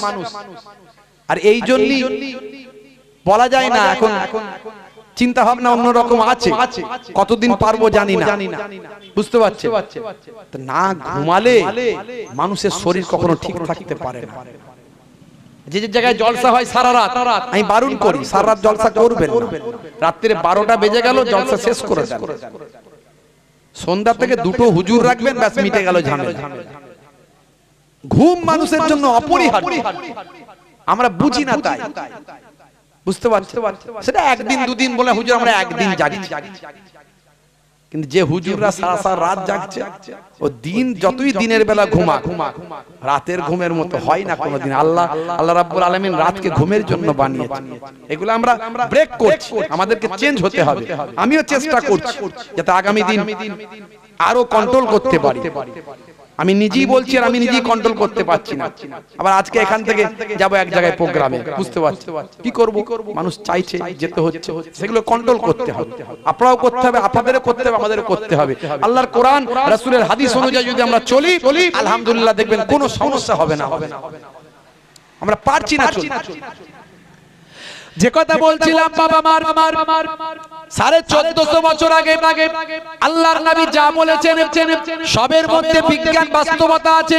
আর এই জন্যই বলা যায় না। এখন চিন্তা ভাবনা অন্যরকম আছে, কতদিন পারবো জানি না, বুঝতে পারছে? না ঘুমালে মানুষের শরীর কখনো ঠিক থাকতে পারে না। যে যে জায়গায় জলসা হয় সারা রাত, আমি বারণ করি সারা রাত জলসা করবেন না। রাত্রে 12টা বেজে গেল, জলসা শেষ করে দেন। সন্ধ্যা থেকে 2টো হুজুর রাখবেন, ব্যাস মিটে গেল ঝামেলা। ঘুম মানুষের জন্য অপরিহার্য, আমরা বুঝি না তাই, বুঝতে পারছো? সেটা একদিন দুদিন বলে হুজুর আমরা একদিন জাগি, কিন্তু যে হুজুররা সারা সারা রাত জাগছে, ও দিন যতই দিনের বেলা ঘুমা, রাতের ঘুমের মতো হয় না কোনোদিন। আল্লাহ রাব্বুল আলামিন রাতকে ঘুমের জন্য বানিয়েছে। এগুলো আমরা ব্রেক করছি, আমাদেরকে চেঞ্জ হতে হবে। আমিও চেষ্টা করছি যাতে আগামী দিন আরো কন্ট্রোল করতে পারি। আমি নিজেই বলছি আর আমি নিজেই কন্ট্রোল করতে পারছি না। আবার আজকে এখান থেকে যাব এক জায়গায় প্রোগ্রামে, বুঝতে পারছি কি করব, মানুষ চাইছে যেতে হচ্ছে, সেগুলো কন্ট্রোল করতে হবে। আপনারাও করতে হবে, আপনাদেরও করতে হবে, আমাদেরও করতে হবে। আল্লাহর কোরআন রাসূলের হাদিস অনুযায়ী যদি আমরা চলি, আলহামদুলিল্লাহ দেখবেন কোনো সমস্যা হবে না। আমরা পারছি না চলতে। যে কথা বলছিলাম বাবা মার 1450 বছর আগে আল্লাহর নবী যা বলেছেন সবের মধ্যে বিজ্ঞান বাস্তবতা আছে।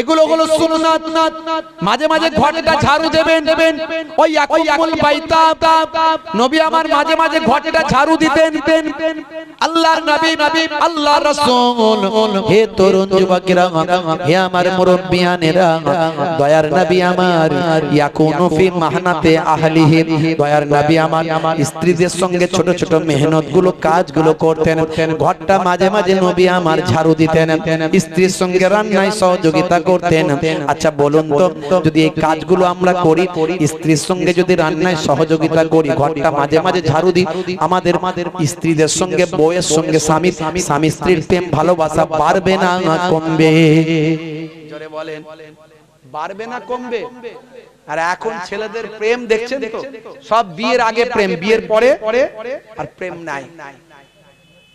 এগুলো হলো সুন্নাত। মাঝে মাঝে ঘরটা ঝাড়ু দেবেন, ওই ইয়াকুমুল বাইতা নবী আমার মাঝে মাঝে ঘরটা ঝাড়ু দিতেন। আল্লাহর নবী আল্লাহর রাসূল, হে তরুণ যুবকেরা, হে আমার মুরব্বিয়ানেরা, দয়ার নবী আমার ইয়াকুনু ফি মাহনাতে আহলিহি, দয়ার নবী আমার স্ত্রীদের সঙ্গে ছোট ছোট মেহনত গুলো কাজগুলো করতেন। ঘরটা মাঝে মাঝে নবী আমার ঝাড়ু দিতেন, স্ত্রীর সঙ্গে রান্নায় সহযোগিতা করতেন। আচ্ছা বলুন তো, যদি এই কাজগুলো আমরা করি, স্ত্রীর সঙ্গে যদি রান্নায় সহযোগিতা করি, ঘরটা মাঝে মাঝে ঝাড়ু দিই, আমাদের স্ত্রীদের সঙ্গে, বউয়ের সঙ্গে স্বামী স্ত্রীর প্রেম ভালোবাসা বাড়বে না কমবে? জোরে বলেন, বাড়বে না কমবে? আর এখন ছেলেদের প্রেম দেখছেন তো, সব বিয়ের আগে প্রেম, বিয়ের পরে আর প্রেম নাই।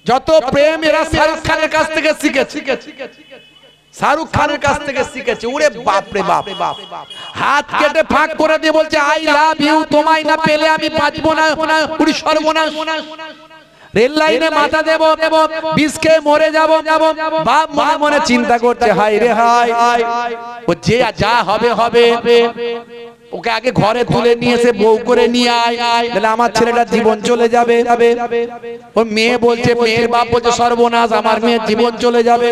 যত প্রেম এরা শাহরুখ খানের কাছ থেকে শিখেছে, শাহরুখ খানের কাছ থেকে শিখেছে। ওরে বাপ রে বাপ, হাত কেটে ফাঁক করে দিয়ে বলছে আই লাভ ইউ, তোমায় না পেলে আমি বাঁচবো না, পুরি সর্বনাশ। রেল লাইনে মাথা দেব, বিষ খেয়ে মরে যাব। বাপ মনে মনে চিন্তা করছে হাই রে হাই, ও যে যা হবে হবে, ওকে আগে ঘরে তুলে নিয়ে এসে বউ করে নিয়ে আয়, তাহলে আমার ছেলেটার জীবন চলে যাবে। ও মেয়ে বলছে, মেয়ের বাপ বলছে সর্বনাশ, আমার মেয়ের জীবন চলে যাবে।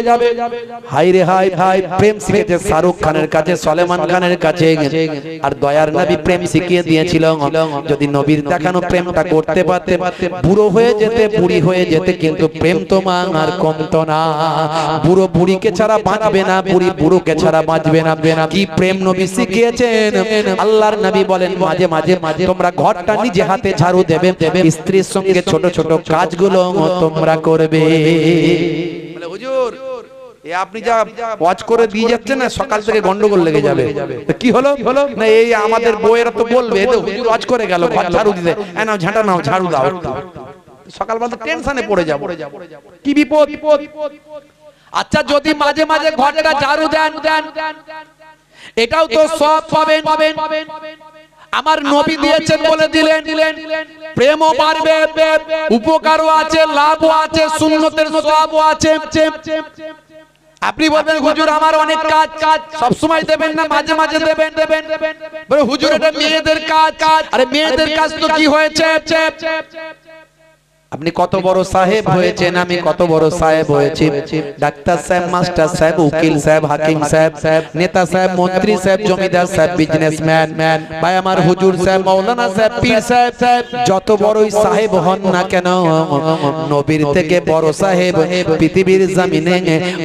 হাই রে হাই, প্রেম শিখেছে শাহরুখ খানের কাছে, সলমান খানের কাছে। আর দয়ার নবী প্রেম শিখিয়ে দিয়েছিল, যদি নবীর দেখানো প্রেমটা করতে পারতে, বুড়ো হয়ে যেতে, বুড়ি হয়ে যেতে, কিন্তু প্রেম তোমার আর কমতো না। বুড়ো বুড়িকে ছাড়া বাঁচবে না, বুড়ি বুড়োকে ছাড়া বাঁচবে না। কি প্রেম নবী শিখিয়েছেন। আল্লাহর নবী বলেন মাঝে মাঝে তোমরা ঘরটা নিজে হাতে ঝাড়ু দেবে, স্ত্রীর সঙ্গে ছোট ছোট কাজগুলো তোমরা করবে। বলে হুজুর, এ আপনি যা ওয়াজ করে দিয়ে যাচ্ছেন না, সকাল থেকে গন্ডগোল লেগে যাবে। কি হলো না, এই আমাদের বউয়েরা তো বলবে হুজুর ওয়াজ করে গেল, ঘর ঝাড়ু দিতে, নাও ঝাঁটা নাও, ঝাড়ু দাও। সকালবেলা টেনশনে পড়ে যাব, কি বিপদ। আচ্ছা যদি মাঝে মাঝে ঘরটা ঝাড়ু দেন, এটাও তো সব পাবেন। আমার নবী দিয়েছেন বলে দিলেন, প্রেমও বাড়বে, উপকারও আছে, লাভও আছে, সুন্নতের সওয়াবও আছে। আপনি বলবেন হুজুর আমার অনেক কাজ, সব সময় দেবেন না, মাঝে মাঝে দেবেন। বলে হুজুর এটা মেয়েদের কাজ। আরে মেয়েদের কাজ তো কি হয়েছে? আপনি কত বড় সাহেব হয়েছেন, আমি কত বড় সাহেব হয়েছি, ডাক্তার সাহেব, মাস্টার সাহেব, উকিল সাহেব, হাকিম সাহেব, নেতা সাহেব, মন্ত্রী সাহেব, জমিদার সাহেব, বিজনেসম্যান, ভাই আমার হুজুর সাহেব, মাওলানা সাহেব, পীর সাহেব, যত বড়ই সাহেব হন না কেন, নবীর থেকে বড় সাহেব পৃথিবীর জমিনে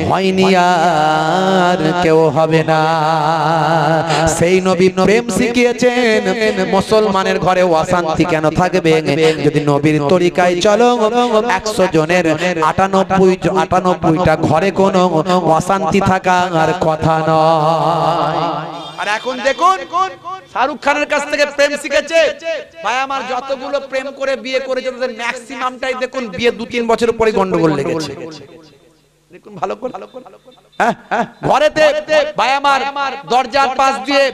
হয়নি, আর কেউ হবে না। সেই নবী প্রেম শিখিয়েছেন। মুসলমানের ঘরে অশান্তি কেন থাকবে? যদি নবীর তরিকায় চলো, 100 জনের 98টা ঘরে কোনো অশান্তি থাকার কথা নয়। আর এখন দেখুন শাহরুখ খানের কাছ থেকে প্রেম শিখেছে। ভাই আমার যতগুলো প্রেম করে বিয়ে করেছে তাদের ম্যাক্সিমামটাই দেখুন বিয়ে 2-3 বছরের পরে গন্ডগোল লেগেছে। দেখুন ভালো করে, ঘরেতে ভাই আমার দরজার পাশ দিয়ে,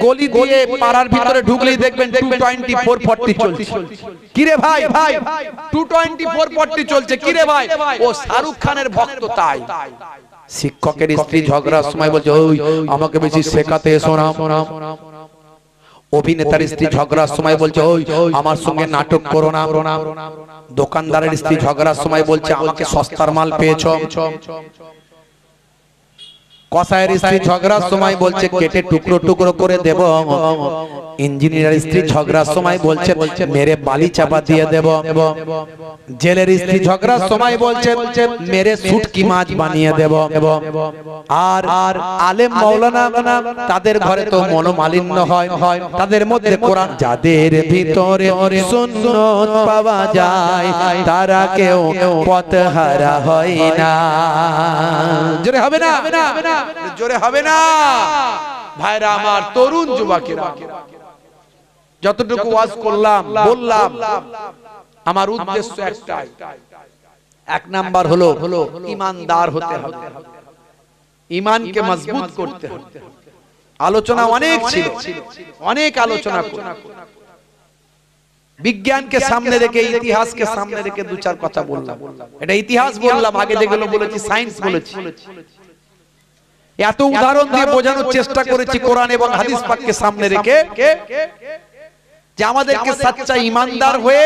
গলি দিয়ে, পাড়ার ভিতরে ঢুকলেই দেখবেন 224-40 চলছে। কিরে ভাই 224-40 চলছে, কিরে ভাই? ও শাহরুখ খানের ভক্ত তাই। শিক্ষকের স্ত্রী ঝগড়ার সময় বলছে ওই আমাকে বেশি শেখাতে এসো না। অভিনেতার স্ত্রী ঝগড়ার সময় বলছে ওই আমার সঙ্গে নাটক করো না। দোকানদারের স্ত্রী ঝগড়ার সময় বলছে আমাকে সস্তার মাল পেয়েছো। কসাইয়ের স্ত্রী ঝগড়ার সময় বলছে কেটে টুকরো টুকরো করে দেব। ইঞ্জিনিয়ারের স্ত্রী ঝগড়ার সময় বলছে মেরে বালি চাপা দিয়ে দেব। জেলের স্ত্রী ঝগড়ার সময় বলছে মেরে শুটকি মাছ বানিয়ে দেব। আর আলেম মাওলানা তাদের ঘরে তো মনোমালিন্য হয়, তাদের মধ্যে কোরআন যাদের ভিতরে সুন্নত পাওয়া যায় তারা কেউ পথহারা হয় না। জোরে হবে না? জোরে হবে না? ভাইরা আমার, তরুণ যুবকেরা, যতটুকু ওয়াজ করলাম বললাম, আমার উদ্দেশ্য একটাই, এক নাম্বার হলো ঈমানদার হতে হবে, ঈমানকে মজবুত করতে হবে। আলোচনা অনেক ছিল, অনেক আলোচনা করলাম, বিজ্ঞানকে সামনে রেখে ইতিহাসকে সামনে রেখে দু চার কথা বললাম। এটা ইতিহাস বললাম, আগে যেগুলো বলেছি সায়েন্স বলেছি। এত উদাহরণ দিয়ে বোঝানোর চেষ্টা করেছি কোরআন এবং হাদিস পাককে সামনে রেখে যে আমাদেরকে সচ্চা ঈমানদার হয়ে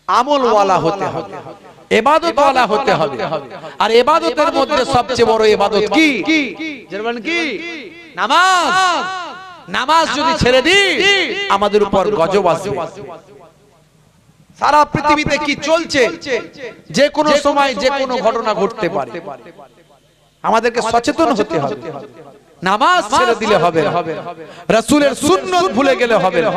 আমলওয়ালা হতে হবে, ইবাদতওয়ালা হতে হবে। আর ইবাদতের মধ্যে সবচেয়ে বড় ইবাদত কি? জানেন কি? নামাজ। নামাজ যদি ছেড়ে দিই আমাদের উপর গজব আসবে। সারা পৃথিবীতে কি চলছে, যে কোনো সময় যে কোনো ঘটনা ঘটতে পারে। আমাদেরকে সচেতন হতে হবে। নামাজ ছেড়ে দিলে হবে না, রাসূলের সুন্নাত ভুলে গেলে হবে না,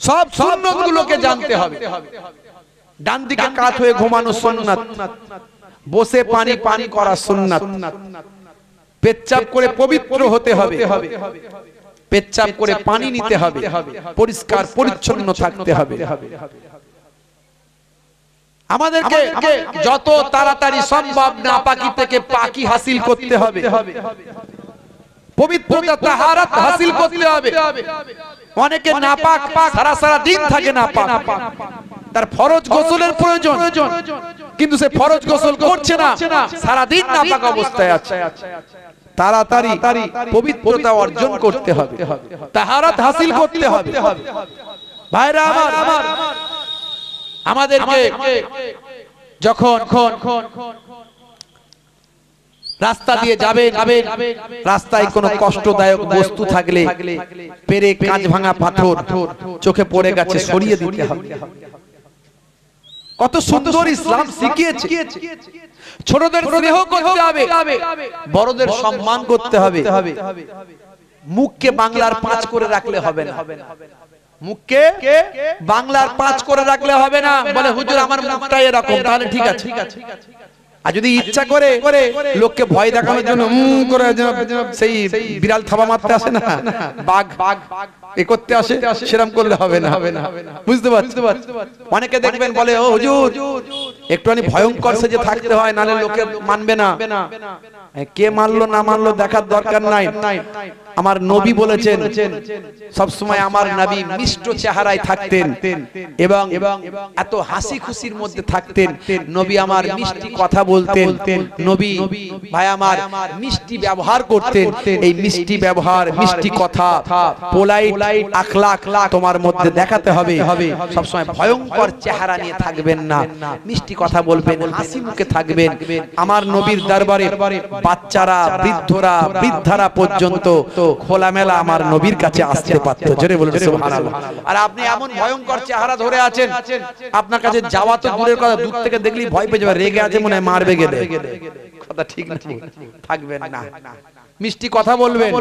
সব সুন্নাতগুলোকে জানতে হবে। ডান দিকে কাত হয়ে ঘুমানো সুন্নাত, বসে পানি পানি করা সুন্নাত, পেচ্ছাপ করে পবিত্র হতে হবে, পেচ্ছাপ করে পানি নিতে হবে, পরিষ্কার পরিচ্ছন্ন থাকতে হবে। আমাদেরকে যত তাড়াতাড়ি সম্ভব নাপাকি থেকে পাকি হাসিল করতে হবে, পবিত্রতা তাহারাত হাসিল করতে হবে। অনেকে নাপাক সারা সারা দিন থাকে নাপাক, তার ফরজ গোসলের প্রয়োজন, কিন্তু সে ফরজ গোসল করছে না, সারা দিন নাপাক অবস্থায় আছে। তাড়াতাড়ি পবিত্রতা অর্জন করতে হবে, তাহারাত হাসিল করতে হবে। ভাইরা আমার, আমাদেরকে যখন রাস্তা দিয়ে যাবেন, রাস্তায় কোনো কষ্টদায়ক বস্তু থাকলে পেরে কাঁচ ভাঙা পাথর চোখে পড়ে গেছে সরিয়ে দিতে হবে। কত সুন্দর ইসলাম শিখিয়েছে। ছোটদের স্নেহ করতে হবে, বড়দের সম্মান করতে হবে। মুখকে বাংলার 5 করে রাখলে হবে না, মুখকে বাংলার 5 করে রাখলে হবে না। বলে হুজুর আমার মুখটা এরকম, তাহলে ঠিক আছে। আর যদি ইচ্ছা করে লোককে ভয় দেখানোর জন্য করে সেই বিড়াল থাবা মারতে আসে না, বাঘ এ করতে আসে, সেরকম করলে হবে না। বুঝতে পারছো? অনেকে দেখবেন বলে ও হুজুর একটুখানি ভয়ঙ্কর সেজে থাকতে হয়, নালে লোকে মানবে না। কে মানলো না মানলো দেখার দরকার নাই। আমার নবী বলেছেন সব সময় আমার নবী মিষ্ট চেহারায় থাকতেন এবং এত হাসি খুশির মধ্যে থাকতেন। নবী আমার মিষ্টি কথা বলতেন, নবী ভাই আমার মিষ্টি ব্যবহার করতেন। এই মিষ্টি ব্যবহার, মিষ্টি কথা, পোলাইট আখলাক তোমার মধ্যে দেখাতে হবে। সব সময় ভয়ঙ্কর চেহারা নিয়ে থাকবেন না, মিষ্টি কথা বলবেন, হাসি মুখে থাকবেন। আমার নবীর দরবারে বাচ্চারা, বৃদ্ধরা, বৃদ্ধারা পর্যন্ত খোলামেলা আমার নবীর কাছে আসতে পারত। জোরে বলুন সুবহানাল্লাহ। আর আপনি এমন ভয়ঙ্কর চেহারা ধরে আছেন, আপনার কাছে যাওয়া তো দূরের কথা, দূর থেকে দেখলেই ভয় পেয়ে যাবে, রেগে আছে মনে হয় মারবে গেলে। কথা ঠিক না? থাকবেন না, মিষ্টি কথা বলবেন।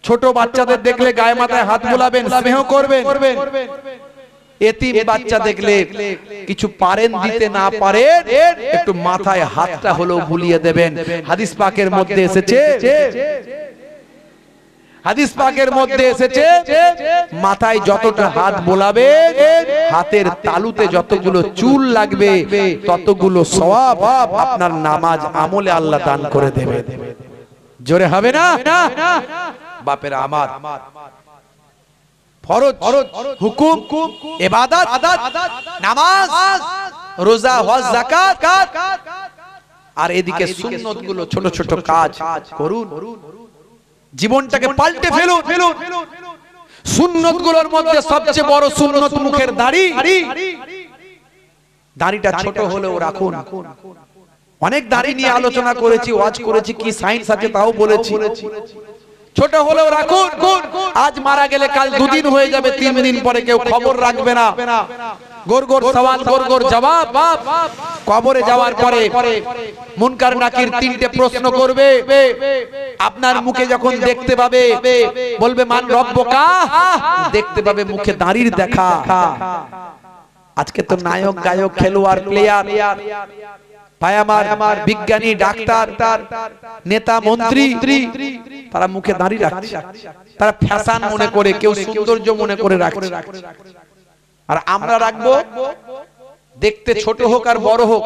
ছোট বাচ্চাদের দেখলে গায়ে মাথায় হাত বুলাবেন, স্নেহ করবেন। এতিম বাচ্চা দেখলে কিছু পারেন দিতে না পারেন, একটু মাথায় হাতটা হলেও বুলিয়ে দেবেন। হাদিস পাকের মধ্যে এসেছে, হাদিস পাকের মধ্যে এসেছে মাথায় যতটা হাত বোলাবে, হাতের তালুতে যতগুলো চুল লাগবে ততগুলো সওয়াব আপনার নামাজ আমলে আল্লাহ দান করে দেবে। জোরে হবে না? বাপের আমার, ফরজ, হুকুম, ইবাদত, নামাজ, রোজা, হজ, যাকাত, আর এদিকে সুন্নতগুলো ছোট ছোট কাজ করুন। জীবনটাকে পাল্টে ফেলুন। সুন্নতগুলোর মধ্যে সবচেয়ে বড় সুন্নত মুখের দাড়ি। দাড়িটা ছোট হলেও রাখুন। অনেক দাড়ি নিয়ে আলোচনা করেছি, ওয়াজ করেছি, কি সায়েন্স আছে তাও বলেছি। ছোট হলেও রাখুন। আজ মারা গেলে কাল দুদিন হয়ে যাবে, 3 দিন পরে কেউ খবর রাখবে না। গোর গোর সওয়াল, গোর গোর জবাব। কবরে যাওয়ার পরে মুনকার নাকির 3টে প্রশ্ন করবে। আপনার মুখে যখন দেখতে পাবে বলবে মান রব্বুকা, দেখতে পাবে মুখে দাড়ির দেখা। আজকে তো নায়ক, গায়ক, খেলোয়াড়, প্লেয়ার, ভাই আমার, বিজ্ঞানী, ডাক্তার, নেতা, মন্ত্রী, তারা মুখে দাড়ি রাখছে। তারা ফ্যাশন মনে করে, কেউ সৌন্দর্য মনে করে রাখছে। আর আমরা রাখবো দেখতে ছোট হোক আর বড় হোক।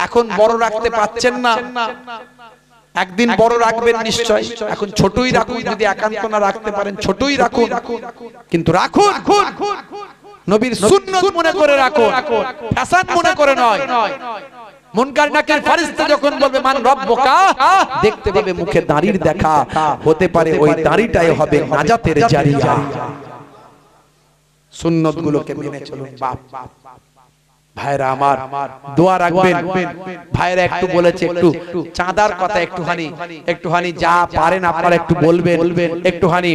এখন বড় রাখতে পাচ্ছেন না, একদিন বড় রাখবেন নিশ্চয়। এখন ছোটই রাখুন, যদি একান্ত না রাখতে পারেন ছোটই রাখুন, কিন্তু রাখুন নবীর সুন্নাত মনে করে রাখুন, ফ্যাশন মনে করে নয়। মুনকার নাকির ফেরেশতা যখন বলবে মান রব্বুকা, দেখতে পাবে মুখে দাড়ির দেখা। হতে পারে ওই দাড়িটাই হবে নাজাতের জারিয়া। সুন্নাত গুলোকে মেনে চলুন বাপ। ভাইরা আমার, দোয়া রাখবেন। ভাইরা একটু বলেছে একটু চাঁদার কথা, একটুখানি যা পারেন আপনারা একটু বলবেন। একটুখানি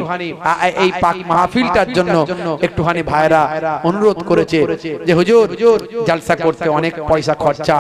এই পাক মাহফিলটার জন্য একটুখানি ভাইরা অনুরোধ করেছে যে হুজুর জালসা করতে অনেক পয়সা খরচা,